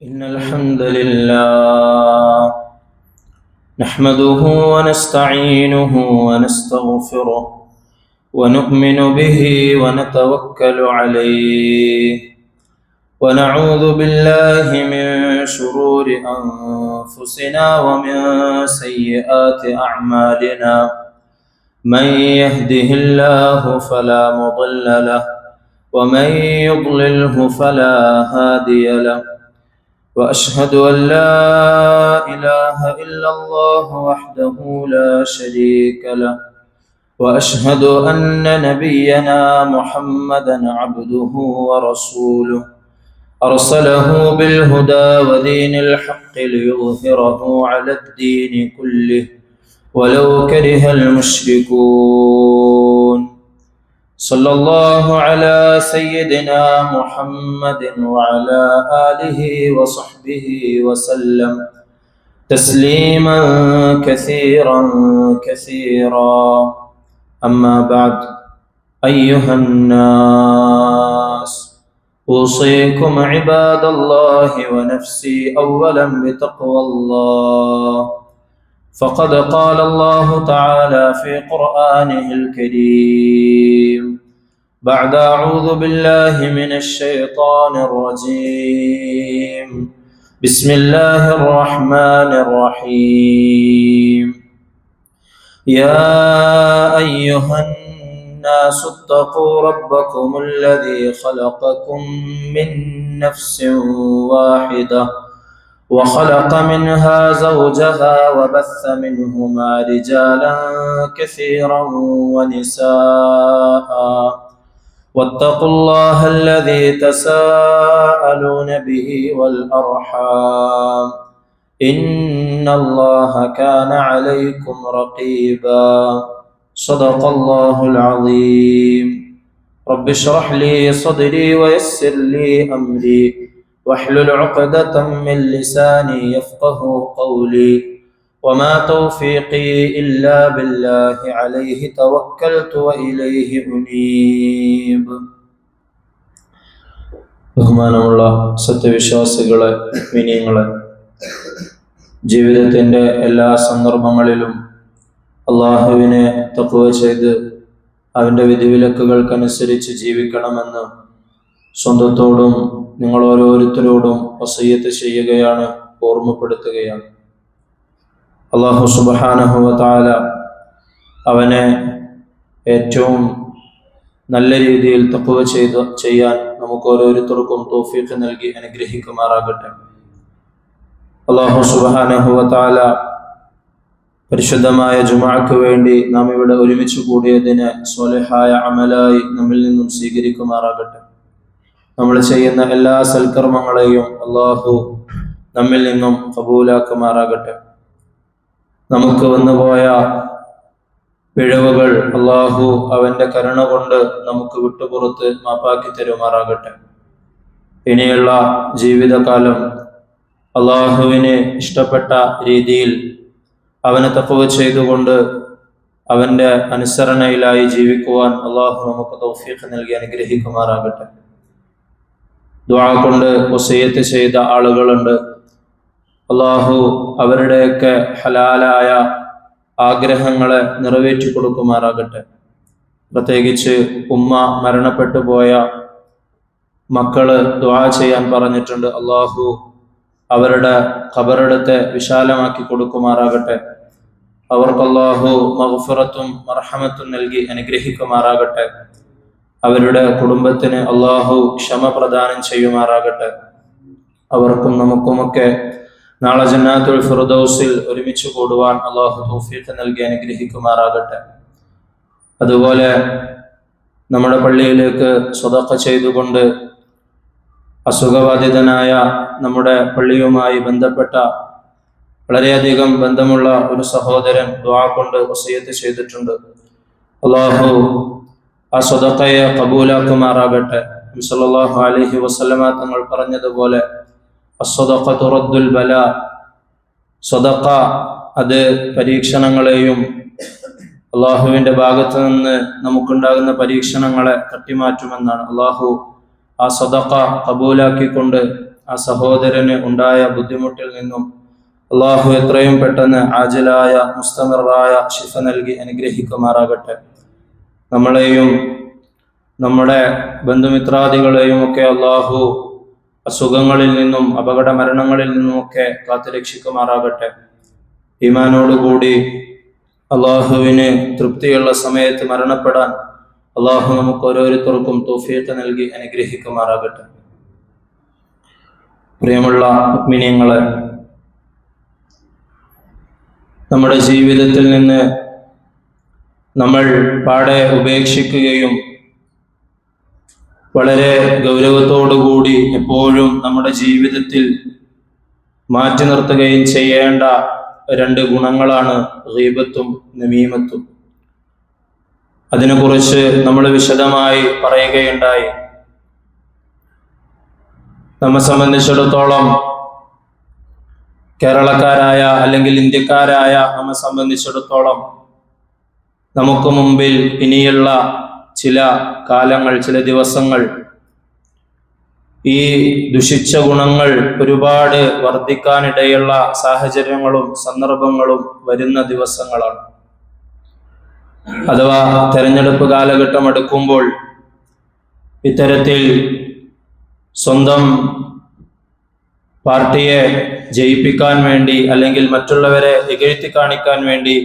إن الحمد لله نحمده ونستعينه ونستغفره ونؤمن به ونتوكل عليه ونعوذ بالله من شرور أنفسنا ومن سيئات أعمالنا من يهده الله فلا مضل له ومن يضلله فلا هادي له وأشهد أن لا إله إلا الله وحده لا شريك له وأشهد أن نبينا محمدا عبده ورسوله أرسله بالهدى ودين الحق ليظهره على الدين كله ولو كره المشركون صلى الله على سيدنا محمد وعلى آله وصحبه وسلم تسليما كثيرا كثيرا أما بعد أيها الناس أوصيكم عباد الله ونفسي أولا بتقوى الله فقد قال الله تعالى في قرآنه الكريم بعد أعوذ بالله من الشيطان الرجيم بسم الله الرحمن الرحيم يا أيها الناس اتقوا ربكم الذي خلقكم من نفس واحدة وخلق منها زوجها وبث منهما رجالا كثيرا ونساء واتقوا الله الذي تساءلون به والأرحام إن الله كان عليكم رقيبا صدق الله العظيم رب اشرح لي صدري ويسر لي أمري واحلل عقدة من لساني يفقه قولي وما توفيقي إلا بالله عليه توكلت وإليه أنيب ബഹുമാനമുള്ള സത്യവിശ്വാസികളെ, മുഅ്മിനീങ്ങളെ, ജീവിതത്തിൻ്റെ എല്ലാ സന്ദർഭങ്ങളിലും അള്ളാഹുവിനെ തഖ്വ ചെയ്ത് അവൻ്റെ വിധിവിലക്കുകൾക്കനുസരിച്ച് ജീവിക്കണമെന്ന് സ്വന്തത്തോടും നിങ്ങൾ ഓരോരുത്തരോടും വസിയ്യത്ത് ചെയ്യുകയാണ്, ഓർമ്മപ്പെടുത്തുകയാണ്. അല്ലാഹു സുബ്ഹാനഹു വ തആല അവനെ ഏറ്റവും നല്ല രീതിയിൽ തഖ്വ ചെയ്യാൻ നമുക്ക് ഓരോരുത്തർക്കും തൗഫീഖ് നൽകി അനുഗ്രഹിക്കുമാറാകട്ടെ. അല്ലാഹു സുബ്ഹാനഹു വ തആല പരിശുദ്ധമായ ജുമുഅക്ക് വേണ്ടി നാം ഇവിടെ ഒരുമിച്ച് കൂടിയതിനെ സ്വാലിഹായ അമലായി നമ്മിൽ നിന്നും സ്വീകരിക്കുമാറാകട്ടെ. നമ്മൾ ചെയ്യുന്ന എല്ലാ സൽക്കർമ്മങ്ങളെയും അള്ളാഹു നമ്മിൽ നിന്നും കബൂലാക്കുമാറാകട്ടെ. നമുക്ക് വന്നുപോയ പിഴവുകൾ അള്ളാഹു അവൻ്റെ കരുണ കൊണ്ട് നമുക്ക് വിട്ടുപുറത്ത് മാപ്പാക്കി തരുമാറാകട്ടെ. ഇനിയുള്ള ജീവിതകാലം അള്ളാഹുവിന് ഇഷ്ടപ്പെട്ട രീതിയിൽ അവനെ തഖ്വ ചെയ്തുകൊണ്ട് അവൻ്റെ അനുസരണയിലായി ജീവിക്കുവാൻ അള്ളാഹു നമുക്ക് തൗഫീഖ് നൽകി അനുഗ്രഹിക്കുമാറാകട്ടെ. ദുആ കൊണ്ട് വസിയ്യത്ത് ചെയ്ത ആളുകളുണ്ട്. അള്ളാഹു അവരുടെയൊക്കെ ഹലാലായ ആഗ്രഹങ്ങളെ നിറവേറ്റി കൊടുക്കുമാറാകട്ടെ. പ്രത്യേകിച്ച് ഉമ്മ മരണപ്പെട്ടു പോയ മക്കള് ദുആ ചെയ്യാൻ പറഞ്ഞിട്ടുണ്ട്. അള്ളാഹു അവരുടെ ഖബറിടത്തെ വിശാലമാക്കി കൊടുക്കുമാറാകട്ടെ. അവർക്ക് അള്ളാഹു മഗ്ഫിറത്തും മർഹമത്തും നൽകി അനുഗ്രഹിക്കുമാറാകട്ടെ. അവരുടെ കുടുംബത്തിന് അള്ളാഹു ക്ഷമ പ്രദാനം ചെയ്യുമാറാകട്ടെ. അവർക്കും നമുക്കുമൊക്കെ നാളെ ജന്നാത്തുൽ ഫിർദൗസിൽ ഒരുമിച്ച് കൂടുവാൻ അള്ളാഹു തൗഫീഖ് നൽകി അനുഗ്രഹിക്കുമാറാകട്ടെ. അതുപോലെ നമ്മുടെ പള്ളിയിലേക്ക് സ്വതഖ ചെയ്തുകൊണ്ട് അസുഖബാധിതനായ നമ്മുടെ പള്ളിയുമായി ബന്ധപ്പെട്ട വളരെയധികം ബന്ധമുള്ള ഒരു സഹോദരൻ ദുആ കൊണ്ട് വസിയ്യത്ത് ചെയ്തിട്ടുണ്ട്. അള്ളാഹു ആ സ്വതഖയെ കബൂലാക്കുമാറാകട്ടെ. നബി സല്ലല്ലാഹു അലൈഹി വസല്ലമ തങ്ങൾ പറഞ്ഞതുപോലെ അസ്സദഖതു റദ്ദുൽ ബലാ, സ്വതഖ അത് പരീക്ഷണങ്ങളെയും അള്ളാഹുവിൻ്റെ ഭാഗത്ത് നിന്ന് നമുക്കുണ്ടാകുന്ന പരീക്ഷണങ്ങളെ തട്ടിമാറ്റുമെന്നാണ്. അള്ളാഹു ആ സദഖ കബൂലാക്കിക്കൊണ്ട് ആ സഹോദരന് ഉണ്ടായ ബുദ്ധിമുട്ടിൽ നിന്നും അള്ളാഹു എത്രയും പെട്ടെന്ന് ആജിലായ മുസ്തമിറായ ശിഫ നൽകി അനുഗ്രഹിക്കുമാറാകട്ടെ. നമ്മളെയും നമ്മുടെ ബന്ധുമിത്രാദികളെയും ഒക്കെ അള്ളാഹു അസുഖങ്ങളിൽ നിന്നും അപകട മരണങ്ങളിൽ നിന്നുമൊക്കെ കാത്തുരക്ഷിക്കുമാറാകട്ടെ. ഈമാനോടുകൂടി അള്ളാഹുവിന് തൃപ്തിയുള്ള സമയത്ത് മരണപ്പെടാൻ അള്ളാഹു നമുക്ക് ഓരോരുത്തർക്കും തൗഫീഖ് നൽകി അനുഗ്രഹിക്കുമാറാകട്ടെ. പ്രിയമുള്ള മുഅ്മിനീങ്ങളെ, നമ്മുടെ ജീവിതത്തിൽ നിന്ന് നമ്മൾ പാടെ ഉപേക്ഷിക്കുകയും വളരെ ഗൗരവത്തോടുകൂടി എപ്പോഴും നമ്മുടെ ജീവിതത്തിൽ മാറ്റി നിർത്തുകയും ചെയ്യേണ്ട രണ്ട് ഗുണങ്ങളാണ് ഗീബത്തും നമീമത്തും. അതിനെക്കുറിച്ച് നമ്മൾ വിശദമായി പറയുകയുണ്ടായി. നമ്മെ സംബന്ധിച്ചിടത്തോളം, കേരളക്കാരായ അല്ലെങ്കിൽ ഇന്ത്യക്കാരായ നമ്മെ സംബന്ധിച്ചിടത്തോളം നമുക്ക് മുമ്പിൽ ഇനിയുള്ള ചില കാലങ്ങൾ, ചില ദിവസങ്ങൾ ഈ ദുഷിച്ച ഗുണങ്ങൾ ഒരുപാട് വർദ്ധിക്കാനിടയുള്ള സാഹചര്യങ്ങളും സന്ദർഭങ്ങളും വരുന്ന ദിവസങ്ങളാണ്. അഥവാ തെരഞ്ഞെടുപ്പ് കാലഘട്ടം അടുക്കുമ്പോൾ ഇത്തരത്തിൽ സ്വന്തം പാർട്ടിയെ ജയിപ്പിക്കാൻ വേണ്ടി അല്ലെങ്കിൽ മറ്റുള്ളവരെ ഇകഴ്ത്തി കാണിക്കാൻ വേണ്ടി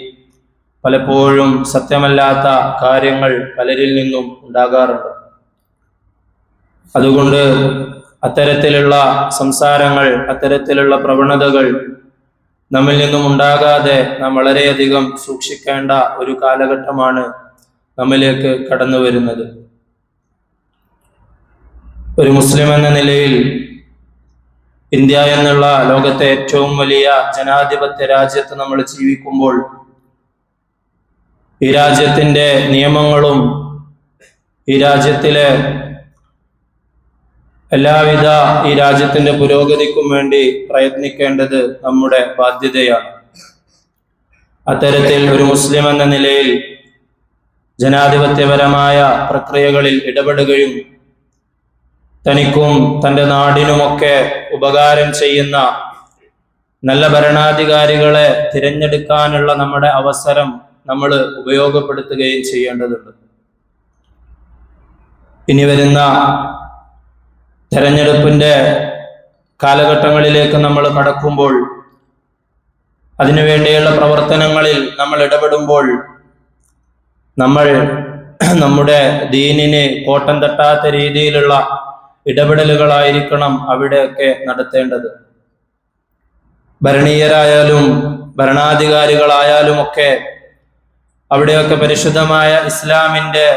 പലപ്പോഴും സത്യമല്ലാത്ത കാര്യങ്ങൾ പലരിൽ നിന്നും ഉണ്ടാകാറുണ്ട്. അതുകൊണ്ട് അത്തരത്തിലുള്ള സംസാരങ്ങൾ, അത്തരത്തിലുള്ള പ്രവണതകൾ നമ്മിൽ നിന്നും ഉണ്ടാകാതെ നാം വളരെയധികം സൂക്ഷിക്കേണ്ട ഒരു കാലഘട്ടമാണ് നമ്മിലേക്ക് കടന്നു വരുന്നത്. ഒരു മുസ്ലിം എന്ന നിലയിൽ ഇന്ത്യ എന്നുള്ള ലോകത്തെ ഏറ്റവും വലിയ ജനാധിപത്യ രാജ്യത്ത് നമ്മൾ ജീവിക്കുമ്പോൾ ഈ രാജ്യത്തിന്റെ നിയമങ്ങളും ഈ രാജ്യത്തിലെ എല്ലാവിധ ഈ രാജ്യത്തിന്റെ പുരോഗതിക്കും വേണ്ടി പ്രയത്നിക്കേണ്ടത് നമ്മുടെ ബാധ്യതയാണ്. അത്തരത്തിൽ ഒരു മുസ്ലിം എന്ന നിലയിൽ ജനാധിപത്യപരമായ പ്രക്രിയകളിൽ ഇടപെടുകയും തനിക്കും തൻ്റെ നാടിനുമൊക്കെ ഉപകാരം ചെയ്യുന്ന നല്ല ഭരണാധികാരികളെ തിരഞ്ഞെടുക്കാനുള്ള നമ്മുടെ അവസരം നമ്മൾ ഉപയോഗപ്പെടുത്തുകയും ചെയ്യേണ്ടതുണ്ട്. ഇനി വരുന്ന തെരഞ്ഞെടുപ്പിന്റെ കാലഘട്ടങ്ങളിലേക്ക് നമ്മൾ കടക്കുമ്പോൾ, അതിനുവേണ്ടിയുള്ള പ്രവർത്തനങ്ങളിൽ നമ്മൾ ഇടപെടുമ്പോൾ നമ്മൾ നമ്മുടെ ദീനിന് കോട്ടം തട്ടാത്ത രീതിയിലുള്ള ഇടപെടലുകളായിരിക്കണം അവിടെയൊക്കെ നടത്തേണ്ടത്. ഭരണീയരായാലും ഭരണാധികാരികളായാലും ഒക്കെ അവിടെയൊക്കെ പരിശുദ്ധമായ ഇസ്ലാമിന്റെ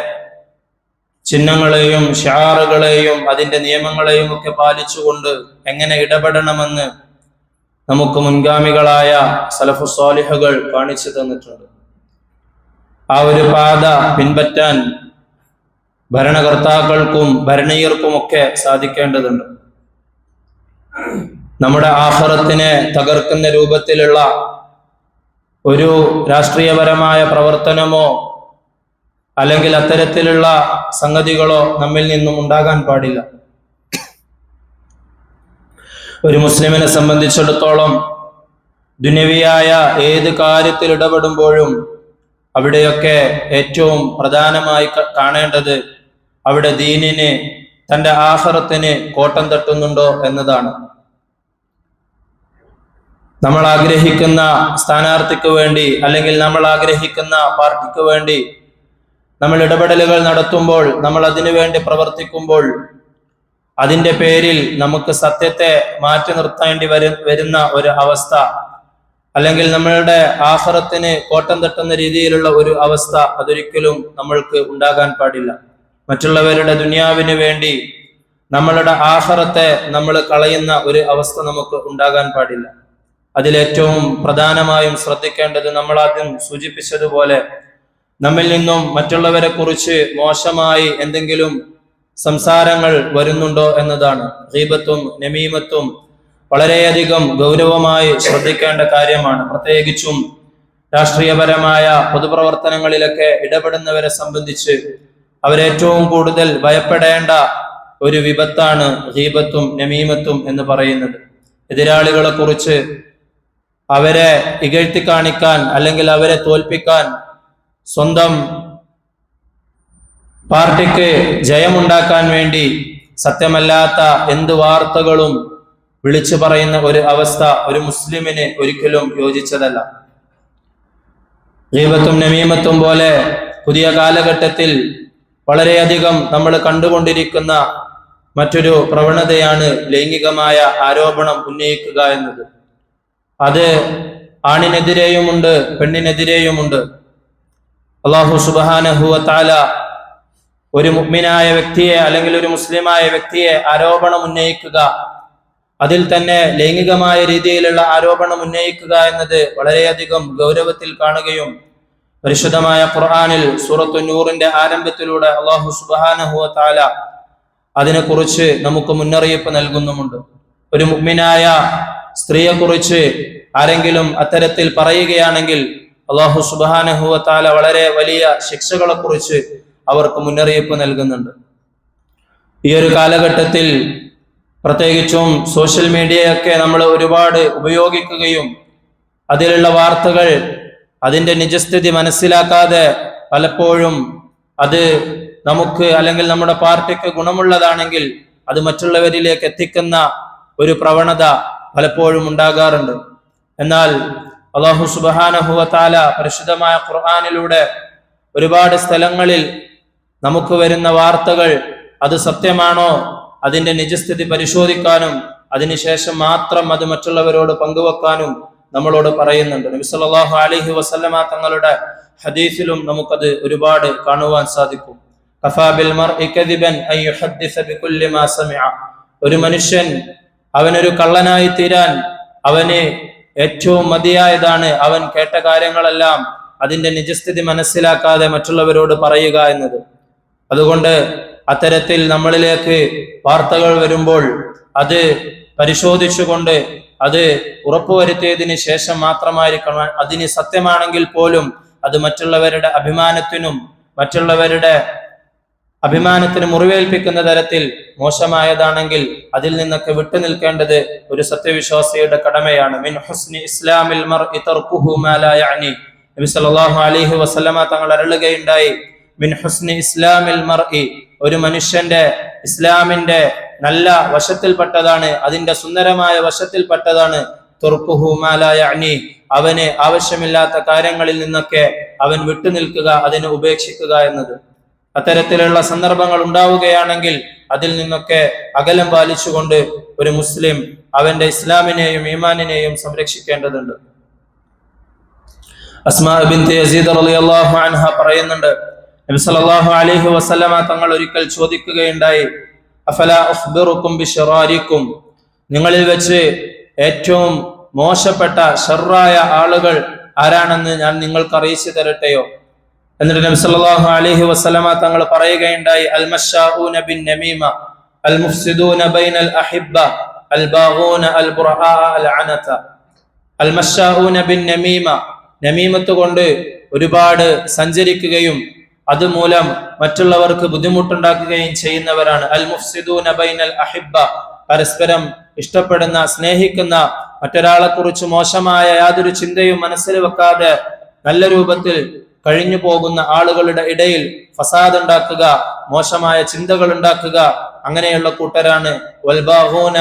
ചിഹ്നങ്ങളെയും ഷിആറുകളെയും അതിന്റെ നിയമങ്ങളെയും ഒക്കെ പാലിച്ചുകൊണ്ട് എങ്ങനെ ഇടപെടണമെന്ന് നമുക്ക് മുൻഗാമികളായ സലഫു സ്വാലിഹുകൾ കാണിച്ചു തന്നിട്ടുണ്ട്. ആ ഒരു പാത പിൻപറ്റാൻ ഭരണകർത്താക്കൾക്കും ഭരണീയർക്കുമൊക്കെ സാധിക്കേണ്ടതുണ്ട്. നമ്മുടെ ആഖിറത്തിനെ തകർക്കുന്ന രൂപത്തിലുള്ള ഒരു രാഷ്ട്രീയപരമായ പ്രവർത്തനമോ അല്ലെങ്കിൽ അത്തരത്തിലുള്ള സംഗതികളോ നമ്മിൽ നിന്നും ഉണ്ടാകാൻ പാടില്ല. ഒരു മുസ്ലിമിനെ സംബന്ധിച്ചിടത്തോളം ദുനിയവിയായ ഏത് കാര്യത്തിൽ ഇടപെടുമ്പോഴും അവിടെയൊക്കെ ഏറ്റവും പ്രധാനമായി കാണേണ്ടത് അവിടെ ദീനിന്, തൻ്റെ ആഖിറത്തിന് കോട്ടം തട്ടുന്നുണ്ടോ എന്നതാണ്. നമ്മൾ ആഗ്രഹിക്കുന്ന സ്ഥാനാർത്ഥിക്ക് വേണ്ടി അല്ലെങ്കിൽ നമ്മൾ ആഗ്രഹിക്കുന്ന പാർട്ടിക്ക് വേണ്ടി നമ്മൾ ഇടപെടലുകൾ നടത്തുമ്പോൾ, നമ്മൾ അതിനു വേണ്ടി പ്രവർത്തിക്കുമ്പോൾ അതിൻ്റെ പേരിൽ നമുക്ക് സത്യത്തെ മാറ്റി നിർത്തേണ്ടി വരുന്ന ഒരു അവസ്ഥ, അല്ലെങ്കിൽ നമ്മളുടെ ആഖിറത്തിന് കോട്ടം തട്ടുന്ന രീതിയിലുള്ള ഒരു അവസ്ഥ അതൊരിക്കലും നമ്മൾക്ക് ഉണ്ടാകാൻ പാടില്ല. മറ്റുള്ളവരുടെ ദുനിയാവിന് വേണ്ടി നമ്മളുടെ ആഖിറത്തെ നമ്മൾ കളയുന്ന ഒരു അവസ്ഥ നമുക്ക് ഉണ്ടാകാൻ പാടില്ല. അതിലേറ്റവും പ്രധാനമായും ശ്രദ്ധിക്കേണ്ടത് നമ്മൾ ആദ്യം സൂചിപ്പിച്ചതുപോലെ നമ്മിൽ നിന്നും മറ്റുള്ളവരെ കുറിച്ച് മോശമായി എന്തെങ്കിലും സംസാരങ്ങൾ വരുന്നുണ്ടോ എന്നതാണ്. ഗീബത്തും നമീമത്തും വളരെയധികം ഗൗരവമായി ശ്രദ്ധിക്കേണ്ട കാര്യമാണ്. പ്രത്യേകിച്ചും രാഷ്ട്രീയപരമായ പൊതുപ്രവർത്തനങ്ങളിലൊക്കെ ഇടപെടുന്നവരെ സംബന്ധിച്ച് അവരേറ്റവും കൂടുതൽ ഭയപ്പെടേണ്ട ഒരു വിപത്താണ് ഗീബത്തും നമീമത്തും എന്ന് പറയുന്നത്. എതിരാളികളെ കുറിച്ച് അവരെ ഇകഴ്ത്തി കാണിക്കാൻ അല്ലെങ്കിൽ അവരെ തോൽപ്പിക്കാൻ, സ്വന്തം പാർട്ടിക്ക് ജയമുണ്ടാക്കാൻ വേണ്ടി സത്യമല്ലാത്ത എന്ത് വാർത്തകളും വിളിച്ചു പറയുന്ന ഒരു അവസ്ഥ ഒരു മുസ്ലിമിന് ഒരിക്കലും യോജിച്ചതല്ല. ഗീബത്തും നമീമത്തും പോലെ പുതിയ കാലഘട്ടത്തിൽ വളരെയധികം നമ്മൾ കണ്ടുകൊണ്ടിരിക്കുന്ന മറ്റൊരു പ്രവണതയാണ് ലൈംഗികമായ ആരോപണം ഉന്നയിക്കുക എന്നത്. അത് ആണിനെതിരെയുമുണ്ട്, പെണ്ണിനെതിരെയുമുണ്ട്. അല്ലാഹു സുബ്ഹാനഹു വ തആല ഒരു മുഅ്മിനായ വ്യക്തിയെ അല്ലെങ്കിൽ ഒരു മുസ്ലിമായ വ്യക്തിയെ ആരോപണം ഉന്നയിക്കുക, അതിൽ തന്നെ ലൈംഗികമായ രീതിയിലുള്ള ആരോപണം ഉന്നയിക്കുക എന്നത് വളരെയധികം ഗൗരവത്തിൽ കാണുകയും പരിശുദ്ധമായ ഖുർആനിൽ സൂറത്തു നൂറിന്റെ ആരംഭത്തിലൂടെ അല്ലാഹു സുബ്ഹാനഹു വ തആല അതിനെക്കുറിച്ച് നമുക്ക് മുന്നറിയിപ്പ് നൽകുന്നുമുണ്ട്. ഒരു മുഅ്മിനായ സ്ത്രീയെക്കുറിച്ച് ആരെങ്കിലും അത്തരത്തിൽ പറയുകയാണെങ്കിൽ അല്ലാഹു സുബ്ഹാനഹു വ തആല വളരെ വലിയ ശിക്ഷകളെ കുറിച്ച് അവർക്ക് മുന്നറിയിപ്പ് നൽകുന്നുണ്ട്. ഈ ഒരു കാലഘട്ടത്തിൽ പ്രത്യേകിച്ചും സോഷ്യൽ മീഡിയയൊക്കെ നമ്മൾ ഒരുപാട് ഉപയോഗിക്കുകയും അതിലുള്ള വാർത്തകൾ അതിന്റെ നിജസ്ഥിതി മനസ്സിലാക്കാതെ പലപ്പോഴും അത് നമുക്ക് അല്ലെങ്കിൽ നമ്മുടെ പാർട്ടിക്ക് ഗുണമുള്ളതാണെങ്കിൽ അത് മറ്റുള്ളവരിലേക്ക് എത്തിക്കുന്ന ഒരു പ്രവണത പലപ്പോഴും ഉണ്ടാകാറുണ്ട്. എന്നാൽ അല്ലാഹു സുബ്ഹാനഹു വ തആല പരിശുദ്ധമായ ഖുർആനിലൂടെ ഒരുപാട് സ്ഥലങ്ങളിൽ നമുക്ക് വരുന്ന വാർത്തകൾ അത് സത്യമാണോ അതിന്റെ നിജസ്ഥിതി പരിശോധിക്കാനും അതിനുശേഷം മാത്രം അത് മറ്റുള്ളവരോട് പങ്കുവെക്കാനും നമ്മളോട് പറയുന്നുണ്ട്. നബി സല്ലല്ലാഹു അലൈഹി വസല്ലമ തങ്ങളുടെ ഹദീസിലും നമുക്കത് ഒരുപാട് കാണുവാൻ സാധിക്കും. കഫാ ബിൽ മർഇ കദിബൻ അൻ യുഹദ്ദിസ ബികുല്ലി മാ സമിഅ. ഒരു മനുഷ്യൻ അവനൊരു കള്ളനായി തീരാൻ അവന് ഏറ്റവും മതിയായതാണ് അവൻ കേട്ട കാര്യങ്ങളെല്ലാം അതിന്റെ നിജസ്ഥിതി മനസ്സിലാക്കാതെ മറ്റുള്ളവരോട് പറയുക എന്നത്. അതുകൊണ്ട് അത്തരത്തിൽ നമ്മളിലേക്ക് വാർത്തകൾ വരുമ്പോൾ അത് പരിശോധിച്ചുകൊണ്ട് അത് ഉറപ്പുവരുത്തിയതിന് ശേഷം മാത്രമായിരിക്കണം. അതിന് സത്യമാണെങ്കിൽ പോലും അത് മറ്റുള്ളവരുടെ അഭിമാനത്തിന് മുറിവേൽപ്പിക്കുന്ന തരത്തിൽ മോശമായതാണെങ്കിൽ അതിൽ നിന്നൊക്കെ വിട്ടുനിൽക്കേണ്ടത് ഒരു സത്യവിശ്വാസിയുടെ കടമയാണ്. മിൻ ഹുസ്നി ഇസ്ലാമിൽ മർഇ തർകുഹു മാ ലാ യഅനി. നബി സല്ലല്ലാഹു അലൈഹി വസല്ലമ തങ്ങൾ അരുളുകയുണ്ടായി, മിൻ ഹുസ്നി ഇസ്ലാമിൽ മർഇ, ഒരു മനുഷ്യന്റെ ഇസ്ലാമിന്റെ നല്ല വശത്തിൽപ്പെട്ടതാണ്, അതിന്റെ സുന്ദരമായ വശത്തിൽപ്പെട്ടതാണ് തർകുഹു മാ ലാ യഅനി, അവന് ആവശ്യമില്ലാത്ത കാര്യങ്ങളിൽ നിന്നൊക്കെ അവൻ വിട്ടുനിൽക്കുക, അതിനെ ഉപേക്ഷിക്കുക എന്നത്. അത്തരത്തിലുള്ള സന്ദർഭങ്ങൾ ഉണ്ടാവുകയാണെങ്കിൽ അതിൽ നിന്നൊക്കെ അകലം പാലിച്ചുകൊണ്ട് ഒരു മുസ്ലിം അവന്റെ ഇസ്ലാമിനെയും ഈമാനിനെയും സംരക്ഷിക്കേണ്ടതുണ്ട്. അസ്മാ ബിൻത് യസീദ് റളിയല്ലാഹു അൻഹ പറയുന്നുണ്ട്, നബി സല്ലല്ലാഹു അലൈഹി വസല്ലമ തങ്ങൾ ഒരിക്കൽ ചോദിക്കുകയുണ്ടായി, അഫലാ ഉഖ്ബിറുക്കും ബിശറാരിക്കും, നിങ്ങളിൽ വെച്ച് ഏറ്റവും മോശപ്പെട്ട ഷർറായ ആളുകൾ ആരാണെന്ന് ഞാൻ നിങ്ങൾക്ക് അറിയിച്ചു തരട്ടെയോ? എന്നിട്ട് നബി സല്ലല്ലാഹു അലൈഹി വസല്ലമ തങ്ങൾ പറയുകയുണ്ടായി, അൽ മശാഊന ബിൻ നമീമ അൽ മുഫ്സിദൂന ബൈനൽ അഹിബ്ബ അൽ ബാഗൂന അൽ ബുർആ അൽ അനത. അൽ മശാഊന ബിൻ നമീമ, നമീമത്ത് കൊണ്ട് ഒരുപാട് സഞ്ചരിക്കുകയും അതുമൂലം മറ്റുള്ളവർക്ക് ബുദ്ധിമുട്ടുണ്ടാക്കുകയും ചെയ്യുന്നവരാണ്. അൽ മുഫ്സിദൂന ബൈനൽ അഹിബ്ബ, പരസ്പരം ഇഷ്ടപ്പെടുന്ന സ്നേഹിക്കുന്ന മറ്റൊരാളെ കുറിച്ച് മോശമായ യാതൊരു ചിന്തയും മനസ്സിൽ വെക്കാതെ നല്ല രൂപത്തിൽ കഴിഞ്ഞു പോകുന്ന ആളുകളുടെ ഇടയിൽ ഫസാദ് ഉണ്ടാക്കുക, മോശമായ ചിന്തകൾ ഉണ്ടാക്കുക, അങ്ങനെയുള്ള കൂട്ടരാണ്. വൽബാഗൂന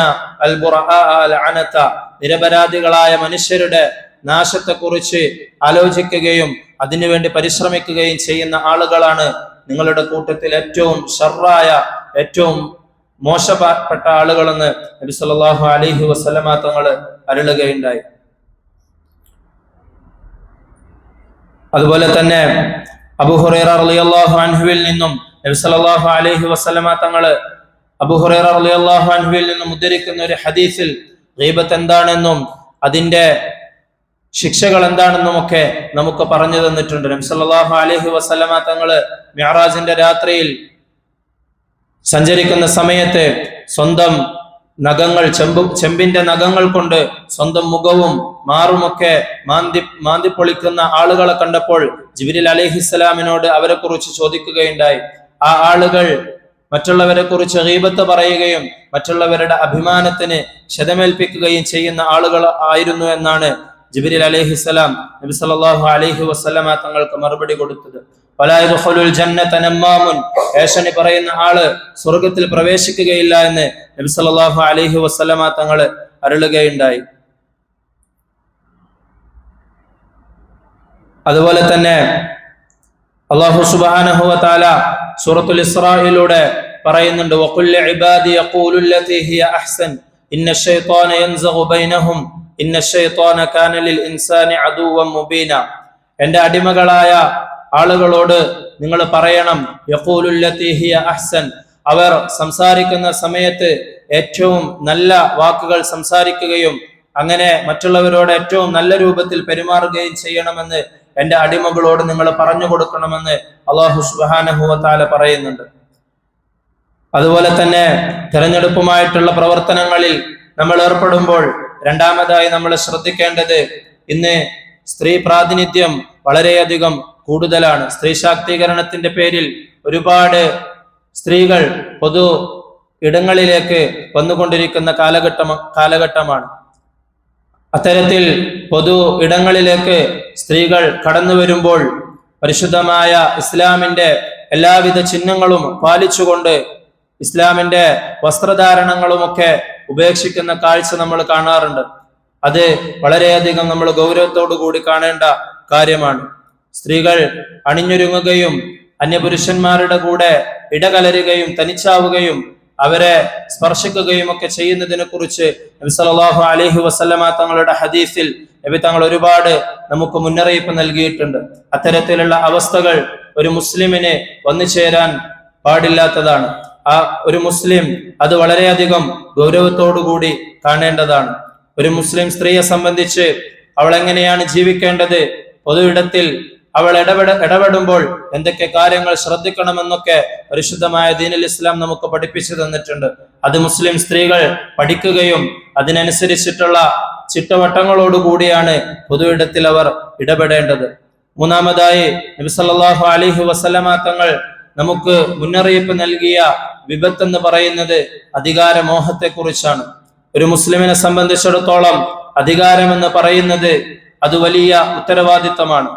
അൽ ബുർആ അൽ അനത, നിരപരാധികളായ മനുഷ്യരുടെ നാശത്തെക്കുറിച്ച് ആലോചിക്കുകയും അതിനുവേണ്ടി പരിശ്രമിക്കുകയും ചെയ്യുന്ന ആളുകളാണ് നിങ്ങളുടെ കൂട്ടത്തിൽ ഏറ്റവും ഷർറായ ഏറ്റവും മോശപ്പെട്ട ആളുകളെന്ന് നബി സല്ലല്ലാഹു അലൈഹി വസല്ലമ തങ്ങൾ അരുളുകയുണ്ടായി. അതുപോലെ തന്നെ അബൂ ഹുറൈറ റളിയല്ലാഹു അൻഹുവിൽ നിന്നും നബി സല്ലല്ലാഹു അലൈഹി വസല്ലമ തങ്ങൾ അബൂ ഹുറൈറ റളിയല്ലാഹു അൻഹുവിൽ നിന്നും ഉദ്ധരിക്കുന്ന ഒരു ഹദീസിൽ ഗീബത്ത് എന്താണെന്നും അതിന്റെ ശിക്ഷകൾ എന്താണെന്നും ഒക്കെ നമുക്ക് പറഞ്ഞു തന്നിട്ടുണ്ട്. നബി സല്ലല്ലാഹു അലൈഹി വസല്ലമ തങ്ങൾ മിഅ്റാജിന്റെ രാത്രിയിൽ സഞ്ചരിക്കുന്ന സമയത്ത് സ്വന്തം നഖങ്ങൾ ചെമ്പിന്റെ നഖങ്ങൾ കൊണ്ട് സ്വന്തം മുഖവും മാറുമൊക്കെ മാന്തി പൊളിക്കുന്ന ആളുകളെ കണ്ടപ്പോൾ ജിബ്രീൽ അലൈഹിസ്സലാമിനോട് അവരെ കുറിച്ച് ചോദിക്കുകയുണ്ടായി. ആ ആളുകൾ മറ്റുള്ളവരെ കുറിച്ച് ഗീബത്ത് പറയുകയും മറ്റുള്ളവരുടെ അഭിമാനത്തിന് ക്ഷതമേൽപ്പിക്കുകയും ചെയ്യുന്ന ആളുകൾ ആയിരുന്നു എന്നാണ് ജിബ്രീൽ അലൈഹിസ്സലാം നബി സല്ലല്ലാഹു അലൈഹി വസല്ലമ തങ്ങൾക്ക് മറുപടി കൊടുത്തത്. വലാ യദ്ഖുലുൽ ജന്നത നമ്മാമുൻ, ഏഷണി പറയുന്ന ആള് സ്വർഗത്തിൽ പ്രവേശിക്കുകയില്ല എന്ന് നബി സല്ലല്ലാഹു അലൈഹി വസല്ലമ തങ്ങൾ അരുളുകയുണ്ടായി. അതുപോലെ തന്നെ അല്ലാഹു സുബ്ഹാനഹു വ തആല സൂറത്തുൽ ഇസ്രായിലൂടെ പറയുന്നുണ്ട്, വഖുൽ ലിഇബാദി യഖൂലു ലതി ഹിയ അഹ്സൻ ഇന്നശ് ശൈത്വാന യൻസഗു ബൈനഹും ഇന്നശ് ശൈത്വാന കാന ലിൽ ഇൻസാനി അദുവ്വൻ മുബീന. എൻ്റെ അടിമകളായ ആളുകളോട് നിങ്ങൾ പറയണം, യഖൂലു ലതി ഹിയ അഹ്സൻ, അവർ സംസാരിക്കുന്ന സമയത്ത് ഏറ്റവും നല്ല വാക്കുകൾ സംസാരിക്കുകയും അങ്ങനെ മറ്റുള്ളവരോട് ഏറ്റവും നല്ല രൂപത്തിൽ പെരുമാറുകയും ചെയ്യണമെന്ന് എൻ്റെ അടിമകളോട് നിങ്ങൾ പറഞ്ഞു കൊടുക്കണമെന്ന് അല്ലാഹു സുബ്ഹാനഹു വ തആല പറയുന്നുണ്ട്. അതുപോലെ തന്നെ തെരഞ്ഞെടുപ്പുമായിട്ടുള്ള പ്രവർത്തനങ്ങളിൽ നമ്മൾ ഏർപ്പെടുമ്പോൾ രണ്ടാമതായി നമ്മൾ ശ്രദ്ധിക്കേണ്ടത്, ഇന്ന് സ്ത്രീ പ്രാതിനിധ്യം വളരെയധികം കൂടുതലാണ്. സ്ത്രീ ശാക്തീകരണത്തിന്റെ പേരിൽ ഒരുപാട് സ്ത്രീകൾ പൊതു ഇടങ്ങളിലേക്ക് വന്നുകൊണ്ടിരിക്കുന്ന കാലഘട്ടമാണ്. അത്തരത്തിൽ പൊതു ഇടങ്ങളിലേക്ക് സ്ത്രീകൾ കടന്നു വരുമ്പോൾ പരിശുദ്ധമായ ഇസ്ലാമിന്റെ എല്ലാവിധ ചിഹ്നങ്ങളും പാലിച്ചുകൊണ്ട് ഇസ്ലാമിന്റെ വസ്ത്രധാരണങ്ങളുമൊക്കെ ഉപേക്ഷിക്കുന്ന കാഴ്ച നമ്മൾ കാണാറുണ്ട്. അത് വളരെയധികം നമ്മൾ ഗൗരവത്തോടു കൂടി കാണേണ്ട കാര്യമാണ്. സ്ത്രീകൾ അണിഞ്ഞൊരുങ്ങുകയും അന്യപുരുഷന്മാരുടെ കൂടെ ഇടകലരുകയും തനിച്ചാവുകയും അവരെ സ്പർശിക്കുകയും ഒക്കെ ചെയ്യുന്നതിനെ കുറിച്ച് നബി സല്ലല്ലാഹു അലൈഹി വസല്ലമ തങ്ങളുടെ ഹദീസിൽ നബി തങ്ങൾ ഒരുപാട് നമുക്ക് മുന്നറിയിപ്പ് നൽകിയിട്ടുണ്ട്. അത്തരത്തിലുള്ള അവസ്ഥകൾ ഒരു മുസ്ലിമിന് വന്നു ചേരാൻ പാടില്ലാത്തതാണ്. ആ ഒരു മുസ്ലിം അത് വളരെയധികം ഗൗരവത്തോടുകൂടി കാണേണ്ടതാണ്. ഒരു മുസ്ലിം സ്ത്രീയെ സംബന്ധിച്ച് അവൾ എങ്ങനെയാണ് ജീവിക്കേണ്ടത്, പൊതു ഇടത്തിൽ അവൾ ഇടപെടുമ്പോൾ എന്തൊക്കെ കാര്യങ്ങൾ ശ്രദ്ധിക്കണമെന്നൊക്കെ പരിശുദ്ധമായ ദീനുൽ ഇസ്ലാം നമുക്ക് പഠിപ്പിച്ചു തന്നിട്ടുണ്ട്. അത് മുസ്ലിം സ്ത്രീകൾ പഠിക്കുകയും അതിനനുസരിച്ചിട്ടുള്ള ചിട്ടവട്ടങ്ങളോടുകൂടിയാണ് പൊതു ഇടത്തിൽ അവർ ഇടപെടേണ്ടത്. മൂന്നാമതായി നബി സല്ലല്ലാഹു അലൈഹി വസല്ലമ തങ്ങൾ നമുക്ക് മുന്നറിയിപ്പ് നൽകിയ വിപത്ത് എന്ന് പറയുന്നത് അധികാരമോഹത്തെ കുറിച്ചാണ്. ഒരു മുസ്ലിമിനെ സംബന്ധിച്ചിടത്തോളം അധികാരം എന്ന് പറയുന്നത് അത് വലിയ ഉത്തരവാദിത്തമാണ്.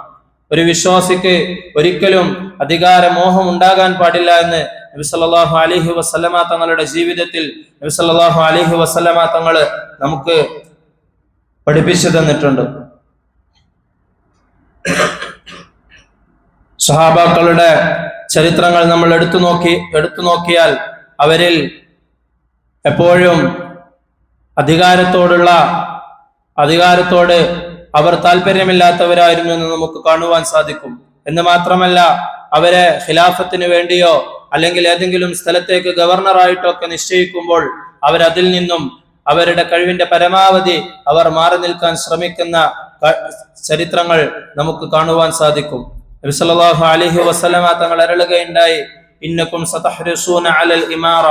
ഒരു വിശ്വാസിക്ക് ഒരിക്കലും അധികാരമോഹം ഉണ്ടാകാൻ പാടില്ല എന്ന് നബി സല്ലല്ലാഹു അലൈഹി വസല്ലമ തങ്ങളുടെ ജീവിതത്തിൽ നബി സല്ലല്ലാഹു അലൈഹി വസല്ലമ തങ്ങൾ നമുക്ക് പഠിപ്പിച്ചു തന്നിട്ടുണ്ട്. സ്വഹാബാക്കളുടെ ചരിത്രങ്ങൾ നമ്മൾ എടുത്തു നോക്കിയാൽ അവരിൽ എപ്പോഴും അധികാരത്തോട് അവർ താല്പര്യമില്ലാത്തവരായിരുന്നു എന്ന് നമുക്ക് കാണുവാൻ സാധിക്കും. എന്ന് മാത്രമല്ല, അവരെ ഖിലാഫത്തിന് വേണ്ടിയോ അല്ലെങ്കിൽ ഏതെങ്കിലും സ്ഥലത്തേക്ക് ഗവർണറായിട്ടോ ഒക്കെ നിശ്ചയിക്കുമ്പോൾ അവരതിൽ നിന്നും അവരുടെ കഴിവിന്റെ പരമാവധി അവർ മാറി നിൽക്കാൻ ശ്രമിക്കുന്ന ചരിത്രങ്ങൾ നമുക്ക് കാണുവാൻ സാധിക്കും. നബി സല്ലല്ലാഹു അലൈഹി വസല്ലമ തങ്ങൾ അരുളുകയുണ്ടായി, ഇന്നകും സതഹ്രിസൂന അലൽ ഇമാറ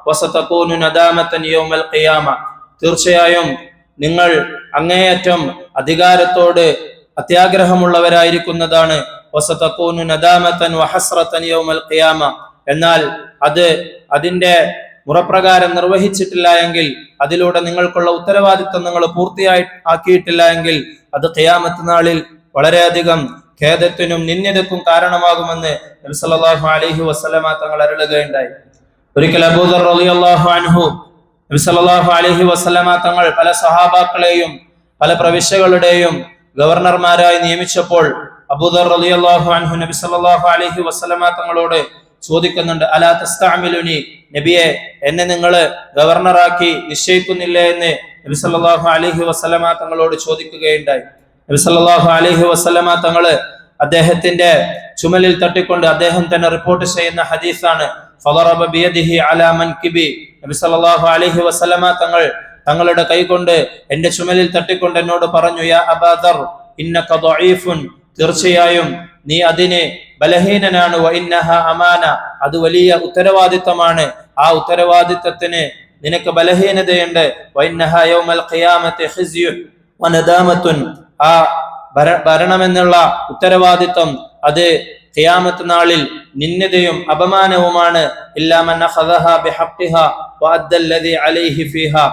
വസതകൂനു നദാമതൻ യൗമൽ ഖിയാമ. തീർച്ചയായും നിങ്ങൾ അങ്ങേയറ്റം അധികാരത്തോട് അത്യാഗ്രഹമുള്ളവരായിരിക്കുന്നതാണ്. വസതകൂനു നദാമതൻ വഹസ്റതൻ യൗമൽ ഖിയാമ. എന്നാൽ അതിന്റെ മുറപ്രകാരം നിർവഹിച്ചിട്ടില്ല എങ്കിൽ, അതിലൂടെ നിങ്ങൾക്കുള്ള ഉത്തരവാദിത്വം നിങ്ങൾ പൂർത്തിയായി ആക്കിയിട്ടില്ല എങ്കിൽ അത് ഖിയാമത്ത് നാളിൽ വളരെയധികം ഖേദത്തിനും നിന്ദ്യതക്കും കാരണമാകുമെന്ന് നബി സല്ലല്ലാഹു അലൈഹി വസല്ലമ തങ്ങൾ അരുളുകയുണ്ടായി. ഒരിക്കൽ അബൂദർ റളിയല്ലാഹു അൻഹു നബി സല്ലല്ലാഹു അലൈഹി വസല്ലമ തങ്ങൾ പല സഹാബാക്കളെയും പല പ്രവിശ്യകളുടെയും ഗവർണർമാരായി നിയമിച്ചപ്പോൾ അബൂദർ റളിയല്ലാഹു അൻഹു നബി സല്ലല്ലാഹു അലൈഹി വസല്ലമ തങ്ങളോട് ചോദിക്കുന്നുണ്ട്, അലാ തസ്തഅമിലുനി, നബിയെ എന്നെ നിങ്ങൾ ഗവർണറാക്കി നിശ്ചയിക്കുന്നില്ലേ എന്ന് നബി സല്ലല്ലാഹു അലൈഹി വസല്ലമ തങ്ങളോട് ചോദിക്കുകയുണ്ടായി. നബി സല്ലല്ലാഹു അലൈഹി വസല്ലമ തങ്ങള് അദ്ദേഹത്തിന്റെ ചുമലിൽ തട്ടിക്കൊണ്ട് അദ്ദേഹം തന്നെ റിപ്പോർട്ട് ചെയ്യുന്ന ഹദീസാണ്, ഫളറബ ബിയദിഹി അലാ മൻകിബി. നബി സല്ലല്ലാഹു അലൈഹി വസല്ലമ തങ്ങളുടെ കൈകൊണ്ട് എന്റെ ചുമലിൽ തട്ടിക്കൊണ്ട് എന്നോട് പറഞ്ഞു, യാ അബാദർ ഇന്നക ദഈഫുൻ, തീർച്ചയായും നീ അതിന് ബലഹീനനാണ്. വ ഇന്നഹ അമാന, അത് വലിയ ഉത്തരവാദിത്തമാണ്. ആ ഉത്തരവാദിത്തത്തിന് നിനക്ക് ബലഹീനതയുണ്ട്. വ ഇന്നഹ യൗമൽ ഖിയാമത്തി ഖിസ്യു വ നദാമത്തുൻ, ആ ഭരണമെന്നുള്ള ഉത്തരവാദിത്വം അത് ഖിയാമത്ത് നാളിൽ നിന്ദതയും അപമാനവുമാണ്. ഇല്ലാ മൻ അഖദഹാ ബിഹഖ്ഖിഹാ വഅദ്ദല്ലദി അലൈഹി ഫീഹാ,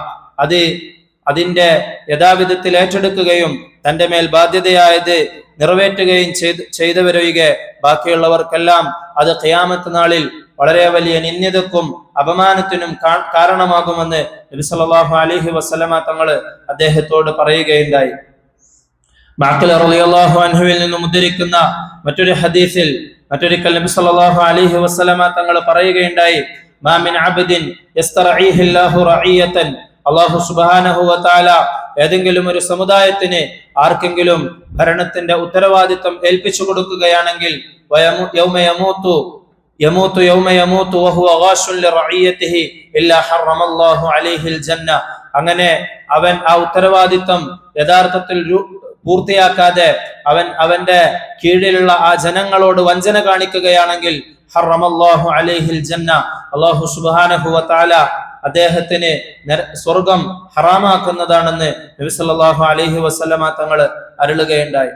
അതിന്റെ യഥാവിധത്തിൽ ഏറ്റെടുക്കുകയും തന്റെ മേൽ ബാധ്യതയായത് നിറവേറ്റുകയും ചെയ്തവരൊഴികെ ബാക്കിയുള്ളവർക്കെല്ലാം അത് ഖിയാമത്ത് നാളിൽ വളരെ വലിയ നിന്ദതക്കും അപമാനത്തിനും കാരണമാകുമെന്ന് നബി സല്ലല്ലാഹു അലൈഹി വസല്ലമ തങ്ങൾ അദ്ദേഹത്തോട് പറയുകയുണ്ടായി. മഅഖിൽ റളിയല്ലാഹു അൻഹുവിൽ നിന്നും ഉദ്ധരിക്കുന്ന മറ്റൊരു ഹദീസിൽ മറ്റൊരിക്കൽ നബി സല്ലല്ലാഹു അലൈഹി വസല്ലമ തങ്ങൾ പറയുകയുണ്ടായി, മാ മിൻ അബ്ദിൻ യസ്തറഈഹി അല്ലാഹു റഈയതൻ, അല്ലാഹു സുബ്ഹാനഹു വ തആല ഏതെങ്കിലും ഒരു സമുദായത്തിന് ആർക്കെങ്കിലും ഭരണത്തിന്റെ ഉത്തരവാദിത്വം ഏൽപ്പിച്ചു കൊടുക്കുകയാണെങ്കിൽ യൗമ യമൂതു വഹുവ ഗാശുൻ ലിറഈയതിഹി ഇല്ലാ ഹറമല്ലാഹു അലൈഹിൽ ജന്ന, അങ്ങനെ അവൻ ആ ഉത്തരവാദിത്വം യഥാർത്ഥത്തിൽ പൂർത്തിയാക്കാതെ അവന്റെ കീഴിലുള്ള ആ ജനങ്ങളോട് വഞ്ചന കാണിക്കുകയാണെങ്കിൽ ഹറമല്ലാഹു അലൈഹിൽ ജന്ന, അല്ലാഹു സുബ്ഹാനഹു വ തആല അദ്ദേഹത്തിന് സ്വർഗം ഹറാമാക്കുന്നതാണെന്ന് നബി സല്ലല്ലാഹു അലൈഹി വസല്ലമ തങ്ങൾ അരുളുകയുണ്ടായി.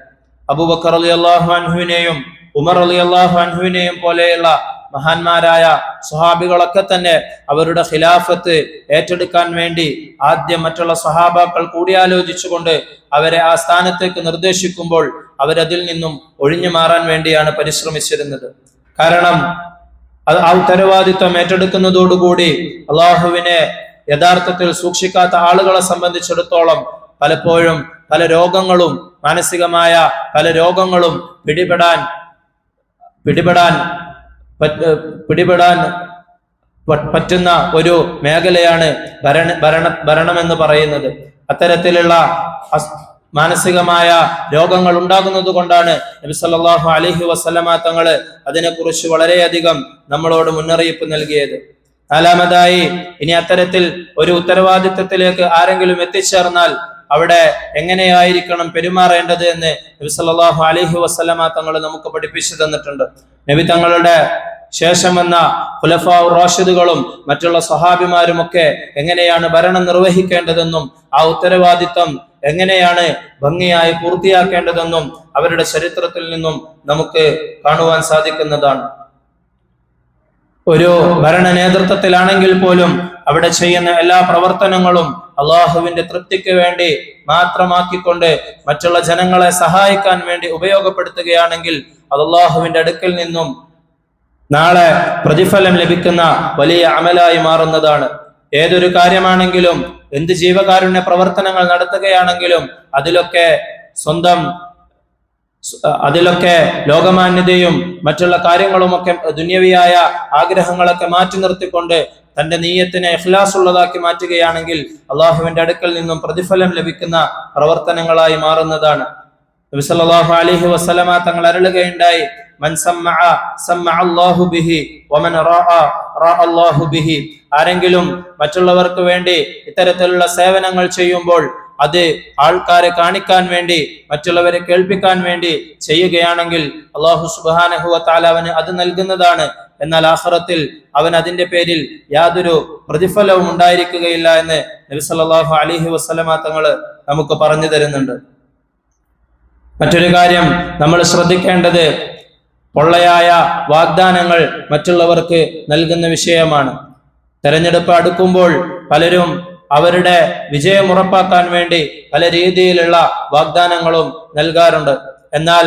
അബൂബക്കർ റളിയല്ലാഹു അൻഹുവിനെയും ഉമർ റളിയല്ലാഹു അൻഹുവിനെയും പോലെയുള്ള മഹാന്മാരായ സ്വഹാബികളൊക്കെ തന്നെ അവരുടെ ഖിലാഫത്ത് ഏറ്റെടുക്കാൻ വേണ്ടി ആദ്യം മറ്റുള്ള സ്വഹാബാക്കൾ കൂടിയാലോചിച്ചുകൊണ്ട് അവരെ ആ സ്ഥാനത്തേക്ക് നിർദ്ദേശിക്കുമ്പോൾ അവരതിൽ നിന്നും ഒഴിഞ്ഞു മാറാൻ വേണ്ടിയാണ് പരിശ്രമിച്ചിരുന്നത്. കാരണം ആ ഉത്തരവാദിത്വം ഏറ്റെടുക്കുന്നതോടുകൂടി അള്ളാഹുവിനെ യഥാർത്ഥത്തിൽ സൂക്ഷിക്കാത്ത ആളുകളെ സംബന്ധിച്ചിടത്തോളം പലപ്പോഴും പല രോഗങ്ങളും മാനസികമായ പല രോഗങ്ങളും പിടിപെടാൻ പറ്റുന്ന ഒരു മേഖലയാണ് ഭരണം എന്ന് പറയുന്നത്. അത്തരത്തിലുള്ള മാനസികമായ രോഗങ്ങൾ ഉണ്ടാകുന്നത് കൊണ്ടാണ് നബി സല്ലല്ലാഹു അലൈഹി വസല്ലമ തങ്ങൾ അതിനെക്കുറിച്ച് വളരെയധികം നമ്മളോട് മുന്നറിയിപ്പ് നൽകിയത്. നാലാമതായി, ഇനി അത്തരത്തിൽ ഒരു ഉത്തരവാദിത്വത്തിലേക്ക് ആരെങ്കിലും എത്തിച്ചേർന്നാൽ അവിടെ എങ്ങനെയായിരിക്കണം പെരുമാറേണ്ടത് എന്ന് നബി സല്ലല്ലാഹു അലൈഹി വസല്ലമ തങ്ങൾ നമുക്ക് പഠിപ്പിച്ചു തന്നിട്ടുണ്ട്. നബി തങ്ങളുടെ ശേഷം വന്ന ഖുലഫാഉർ റാഷിദുകളും മറ്റുള്ള സ്വഹാബിമാരുമൊക്കെ എങ്ങനെയാണ് ഭരണം നിർവഹിക്കേണ്ടതെന്നും ആ ഉത്തരവാദിത്വം എങ്ങനെയാണ് ഭംഗിയായി പൂർത്തിയാക്കേണ്ടതെന്നും അവരുടെ ചരിത്രത്തിൽ നിന്നും നമുക്ക് കാണുവാൻ സാധിക്കുന്നതാണ്. ഒരു ഭരണ നേതൃത്വത്തിലാണെങ്കിൽ പോലും അവിടെ ചെയ്യുന്ന എല്ലാ പ്രവർത്തനങ്ങളും അള്ളാഹുവിന്റെ തൃപ്തിക്ക് വേണ്ടി മാത്രമാക്കിക്കൊണ്ട് മറ്റുള്ള ജനങ്ങളെ സഹായിക്കാൻ വേണ്ടി ഉപയോഗപ്പെടുത്തുകയാണെങ്കിൽ അത് അള്ളാഹുവിന്റെ അടുക്കൽ നിന്നും നാളെ പ്രതിഫലം ലഭിക്കുന്ന വലിയ അമലായി മാറുന്നതാണ്. ഏതൊരു കാര്യമാണെങ്കിലും എന്ത് ജീവകാരുണ്യ പ്രവർത്തനങ്ങൾ നടത്തുകയാണെങ്കിലും അതിലൊക്കെ ലോകമാന്യതയും മറ്റുള്ള കാര്യങ്ങളുമൊക്കെ ദുന്യവിയായ ആഗ്രഹങ്ങളൊക്കെ മാറ്റി നിർത്തിക്കൊണ്ട് തന്റെ നീയത്തിനെ ഇഖ്ലാസ് ഉള്ളതാക്കി മാറ്റുകയാണെങ്കിൽ അള്ളാഹുവിന്റെ അടുക്കൽ നിന്നും പ്രതിഫലം ലഭിക്കുന്ന പ്രവർത്തനങ്ങളായി മാറുന്നതാണ്. നബി സല്ലല്ലാഹു അലൈഹി വസല്ലമ തങ്ങൾ അരുളുകയുണ്ടായി, മൻ സമ്മഅ സമ്മഅ അല്ലാഹു ബിഹി വമൻ റാഅ റാഅ അല്ലാഹു ബിഹി, ആരെങ്കിലും മറ്റുള്ളവർക്ക് വേണ്ടി ഇത്തരത്തിലുള്ള സേവനങ്ങൾ ചെയ്യുമ്പോൾ അത് ആൾക്കാരെ കാണിക്കാൻ വേണ്ടി മറ്റുള്ളവരെ കേൾപ്പിക്കാൻ വേണ്ടി ചെയ്യുകയാണെങ്കിൽ അല്ലാഹു സുബ്ഹാനഹു വ തആല അവന് അത് നൽകുന്നതാണ്. എന്നാൽ ആഖിറത്തിൽ അവൻ അതിന്റെ പേരിൽ യാതൊരു പ്രതിഫലവും ഉണ്ടായിരിക്കുകയില്ല എന്ന് നബി സല്ലല്ലാഹു അലൈഹി വസല്ലമ തങ്ങൾ നമുക്ക് പറഞ്ഞു തരുന്നുണ്ട്. മറ്റൊരു കാര്യം നമ്മൾ ശ്രദ്ധിക്കേണ്ടത് പൊള്ളയായ വാഗ്ദാനങ്ങൾ മറ്റുള്ളവർക്ക് നൽകുന്ന വിഷയമാണ്. തെരഞ്ഞെടുപ്പ് അടുക്കുമ്പോൾ പലരും അവരുടെ വിജയം ഉറപ്പാക്കാൻ വേണ്ടി പല രീതിയിലുള്ള വാഗ്ദാനങ്ങളും നൽകാറുണ്ട്. എന്നാൽ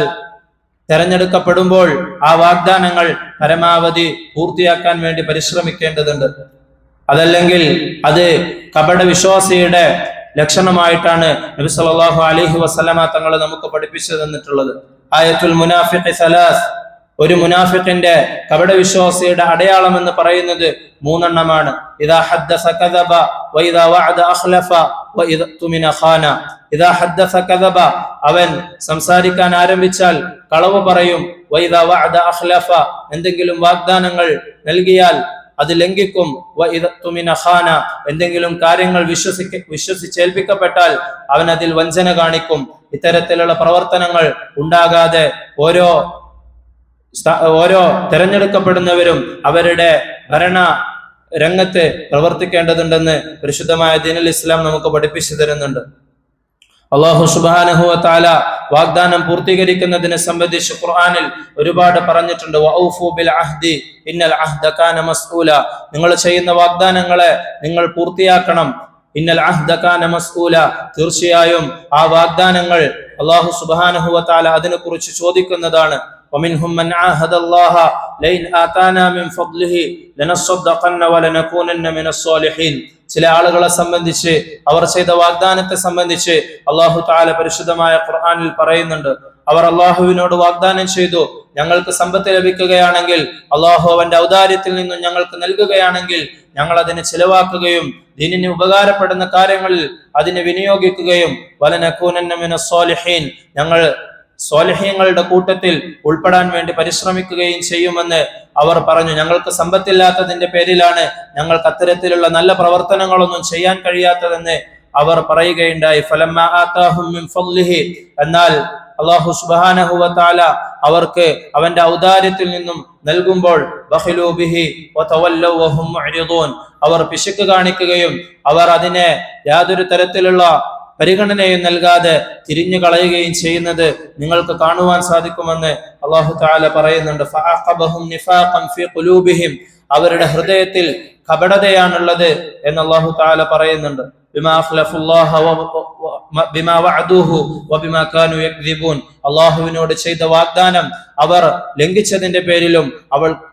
തെരഞ്ഞെടുക്കപ്പെടുമ്പോൾ ആ വാഗ്ദാനങ്ങൾ പരമാവധി പൂർത്തിയാക്കാൻ വേണ്ടി പരിശ്രമിക്കേണ്ടതുണ്ട്. അതല്ലെങ്കിൽ അത് കപട വിശ്വാസിയുടെ ലക്ഷണമായിട്ടാണ് നബി സല്ലല്ലാഹു അലൈഹി വസല്ലമ തങ്ങൾ നമുക്ക് പഠിപ്പിച്ചു തന്നിട്ടുള്ളത്. ആയത്തുൽ മുനാഫിഖി സലാസ്, ഒരു മുനാഫിഖിന്റെ കപട വിശ്വാസിയുടെ അടയാളം എന്ന് പറയുന്നത് 3 എണ്ണമാണ്. ഇദാ ഹദ്ദസ കദബ വഇദാ വഅദ അഖ്ലഫ വഇദാ തുമിന ഖാന. ഇദാ ഹദ്ദസ കദബ, അവൻ സംസാരിക്കാൻ ആരംഭിച്ചാൽ കളവ് പറയും. വഇദാ വഅദ അഖ്ലഫ, എന്തെങ്കിലും വാഗ്ദാനങ്ങൾ നൽകിയാൽ അത് ലംഘിക്കും. വഇദാ തുമിന ഖാന, എന്തെങ്കിലും കാര്യങ്ങൾ വിശ്വസിച്ചേൽപ്പിക്കപ്പെട്ടാൽ അവൻ അതിൽ വഞ്ചന കാണിക്കും. ഇത്തരത്തിലുള്ള പ്രവർത്തനങ്ങൾ ഉണ്ടാകാതെ ഓരോ തെരഞ്ഞെടുക്കപ്പെടുന്നവരും അവരുടെ ഭരണ രംഗത്ത് പ്രവർത്തിക്കേണ്ടതുണ്ടെന്ന് പരിശുദ്ധമായ ദീനുൽ ഇസ്ലാം നമുക്ക് പഠിപ്പിച്ചു തരുന്നുണ്ട്. അല്ലാഹു സുബ്ഹാനഹു വ തആല വാഗ്ദാനം പൂർത്തീകരിക്കുന്നതിനെ സംബന്ധിച്ച് ഖുർആനിൽ ഒരുപാട് പറഞ്ഞിട്ടുണ്ട്. വഔഫു ബിൽ അഹ്ദി ഇന്നൽ അഹ്ദ കാന മസ്ഊല. നിങ്ങൾ ചെയ്യുന്ന വാഗ്ദാനങ്ങളെ നിങ്ങൾ പൂർത്തിയാക്കണം. ഇന്നൽ അഹ്ദ കാന മസ്ഊല. തീർച്ചയായും ആ വാഗ്ദാനങ്ങൾ അല്ലാഹു സുബ്ഹാനഹു വ തആല അതിനെക്കുറിച്ച് ചോദിക്കുന്നതാണ്. ومنهم من عاهد الله لئن آتانا من فضله لنصدقن ولنكونن من الصالحين. ചില ആളുകളെ സംബന്ധിച്ച് അവർ ചെയ്ത വാഗ്ദാനത്തെ സംബന്ധിച്ച് അല്ലാഹു തആല പരിശുദ്ധമായ ഖുർആനിൽ പറയുന്നുണ്ട്. അവർ അല്ലാഹുവിനോട് വാഗ്ദാനം ചെയ്തു, ഞങ്ങൾക്ക് സമ്പത്ത് ലഭിക്കുകയാണെങ്കിൽ, അല്ലാഹു അവന്റെ ഔദാര്യത്തിൽ നിന്നും ഞങ്ങൾക്ക് നൽകുകയാണെങ്കിൽ ഞങ്ങൾ അതിനെ ചിലവാക്കുകയും ദീനിന് ഉപകാരപ്പെടുന്ന കാര്യങ്ങളിൽ അതിനെ വിനിയോഗിക്കുകയും വലനകൂനന്ന മിനസ് സ്വാലിഹീൻ, ഞങ്ങൾ സ്വാലിഹീങ്ങളുടെ കൂട്ടത്തിൽ ഉൾപ്പെടാൻ വേണ്ടി പരിശ്രമിക്കുകയും ചെയ്യുമെന്ന് അവർ പറഞ്ഞു. ഞങ്ങൾക്ക് സമ്പത്തില്ലാത്തതിന്റെ പേരിലാണ് ഞങ്ങൾക്ക് അത്തരത്തിലുള്ള നല്ല പ്രവർത്തനങ്ങളൊന്നും ചെയ്യാൻ കഴിയാത്തതെന്ന് അവർ പറയുകയുണ്ടായി. ഫലമ്മാ ആതാഹും മിൻ ഫദ്ലിഹി, എന്നാൽ അല്ലാഹു സുബ്ഹാനഹു വ തആല അവർക്ക് അവന്റെ ഔദാര്യത്തിൽ നിന്നും നൽകുമ്പോൾ ബഖിലൂ ബിഹി വതവല്ലൗ വഹും മുഅ്രിദൂൻ, അവർ പിശുക്ക് കാണിക്കുകയും അവർ അതിനെ യാതൊരു തരത്തിലുള്ള പരിഗണനയും നൽകാതെ തിരിഞ്ഞു കളയുകയും ചെയ്യുന്നത് നിങ്ങൾക്ക് കാണുവാൻ സാധിക്കുമെന്ന് അല്ലാഹു തആല പറയുന്നുണ്ട്. ഫഅഖബഹും നിഫാഖൻ ഫീ ഖുലൂബിഹിം, അവരുടെ ഹൃദയത്തിൽ കപടതയാണുള്ളത് എന്ന് അല്ലാഹു തആല പറയുന്നുണ്ട്. ബിമാ അഖ്ലഫുല്ലാഹ ബിമാ വഅദൂഹു വബിമാ കാനൂ യക്ദിബൂൻ, അല്ലാഹുവിനോട് ചെയ്ത വാഗ്ദാനം അവർ ലംഘിച്ചതിന്റെ പേരിലും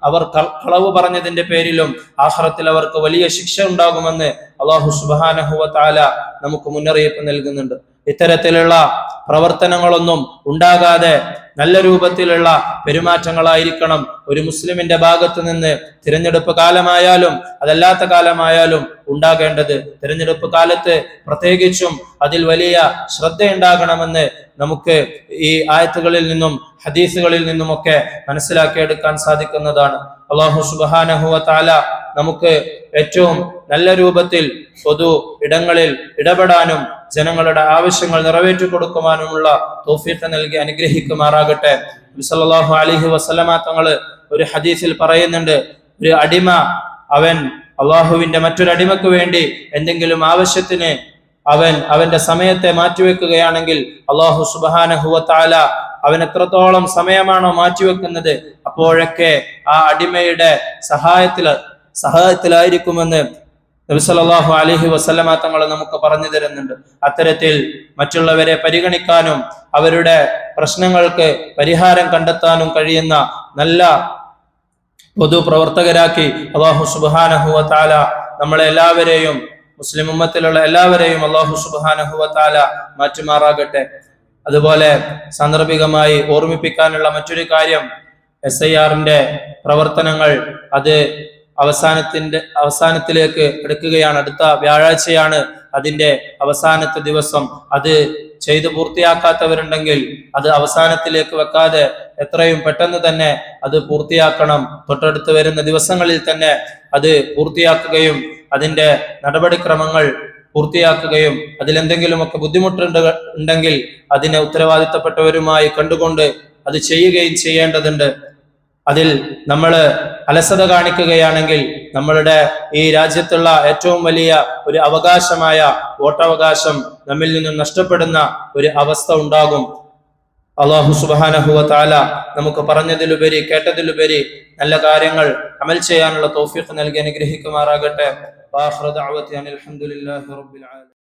അവർ കളവ് പറഞ്ഞതിന്റെ പേരിലും ആഖിറത്തിൽ അവർക്ക് വലിയ ശിക്ഷ ഉണ്ടാകുമെന്ന് അല്ലാഹു സുബ്ഹാനഹു വ തആല നമുക്ക് മുന്നറിയിപ്പ് നൽകുന്നുണ്ട്. ഇത്തരത്തിലുള്ള പ്രവർത്തനങ്ങളൊന്നും ഉണ്ടാകാതെ നല്ല രൂപത്തിലുള്ള പെരുമാറ്റങ്ങളായിരിക്കണം ഒരു മുസ്ലിമിന്റെ ഭാഗത്ത് നിന്ന് തിരഞ്ഞെടുപ്പ് കാലമായാലും അതല്ലാത്ത കാലമായാലും ഉണ്ടാകേണ്ടത്. തിരഞ്ഞെടുപ്പ് കാലത്ത് പ്രത്യേകിച്ചും അതിൽ വലിയ ശ്രദ്ധയുണ്ടാകണമെന്ന് നമുക്ക് ഈ ആയത്തുകളിൽ നിന്നും ഹദീസുകളിൽ നിന്നുമൊക്കെ മനസ്സിലാക്കിയെടുക്കാൻ സാധിക്കുന്നതാണ്. അല്ലാഹു സുബ്ഹാനഹു വ തആല നമുക്ക് ഏറ്റവും നല്ല രൂപത്തിൽ പൊതു ഇടങ്ങളിൽ ഇടപെടാനും ജനങ്ങളുടെ ആവശ്യങ്ങൾ നിറവേറ്റി കൊടുക്കുവാനുമുള്ള തൗഫീഖ് നൽകി അനുഗ്രഹിക്കുമാറാകട്ടെ. നബി സല്ലല്ലാഹു അലൈഹി വസല്ലമ തങ്ങൾ ഒരു ഹദീസിൽ പറയുന്നുണ്ട്, ഒരു അടിമ അവൻ അള്ളാഹുവിന്റെ മറ്റൊരു അടിമക്ക് വേണ്ടി എന്തെങ്കിലും ആവശ്യത്തിന് അവന്റെ സമയത്തെ മാറ്റിവെക്കുകയാണെങ്കിൽ അല്ലാഹു സുബ്ഹാനഹു വ തആല അവൻ എത്രത്തോളം സമയമാണോ മാറ്റിവെക്കുന്നത് അപ്പോഴൊക്കെ ആ അടിമയുടെ സഹായത്തിലായിരിക്കുമെന്ന് നബി സല്ലല്ലാഹു അലൈഹി വസല്ലമ തങ്ങൾ നമുക്ക് പറഞ്ഞു തരുന്നുണ്ട്. അത്തരത്തിൽ മറ്റുള്ളവരെ പരിഗണിക്കാനും അവരുടെ പ്രശ്നങ്ങൾക്ക് പരിഹാരം കണ്ടെത്താനും കഴിയുന്ന നല്ല പൊതുപ്രവർത്തകരാക്കി അല്ലാഹു സുബ്ഹാനഹു വ തആല നമ്മളെ എല്ലാവരെയും മുസ്ലിം ഉമ്മത്തിലുള്ള എല്ലാവരെയും അല്ലാഹു സുബ്ഹാനഹു വ തആല മാറ്റുമാറാകട്ടെ. അതുപോലെ സാന്ദർഭികമായി ഓർമ്മിപ്പിക്കാനുള്ള മറ്റൊരു കാര്യം, SIRന്റെ പ്രവർത്തനങ്ങൾ അത് അവസാനത്തിലേക്ക് എടുക്കുകയാണ്. അടുത്ത വ്യാഴാഴ്ചയാണ് അതിന്റെ അവസാനത്തെ ദിവസം. അത് ചെയ്തു പൂർത്തിയാക്കാത്തവരുണ്ടെങ്കിൽ അത് അവസാനത്തിലേക്ക് വെക്കാതെ എത്രയും പെട്ടെന്ന് തന്നെ അത് പൂർത്തിയാക്കണം. തൊട്ടടുത്ത് വരുന്ന ദിവസങ്ങളിൽ തന്നെ അത് പൂർത്തിയാക്കുകയും അതിന്റെ നടപടിക്രമങ്ങൾ പൂർത്തിയാക്കുകയും അതിലെന്തെങ്കിലുമൊക്കെ ബുദ്ധിമുട്ടുണ്ടെങ്കിൽ അതിനെ ഉത്തരവാദിത്തപ്പെട്ടവരുമായി കണ്ടുകൊണ്ട് അത് ചെയ്യുകയും ചെയ്യേണ്ടതുണ്ട്. അതിൽ നമ്മൾ അലസത കാണിക്കുകയാണെങ്കിൽ നമ്മളുടെ ഈ രാജ്യത്തുള്ള ഏറ്റവും വലിയ ഒരു അവകാശമായ വോട്ടവകാശം നമ്മിൽ നിന്നും നഷ്ടപ്പെടുന്ന ഒരു അവസ്ഥ ഉണ്ടാകും. അല്ലാഹു സുബ്ഹാനഹു വ തആല നമുക്ക് പറഞ്ഞതിലുപരി കേട്ടതിലുപരി നല്ല കാര്യങ്ങൾ അമൽ ചെയ്യാനുള്ള തൗഫീഖ് നൽകി അനുഗ്രഹിക്കുമാറാകട്ടെ. വആഖിറു ദഅവതി അനിൽ ഹംദുലില്ലാഹി റബ്ബിൽ ആലമീൻ.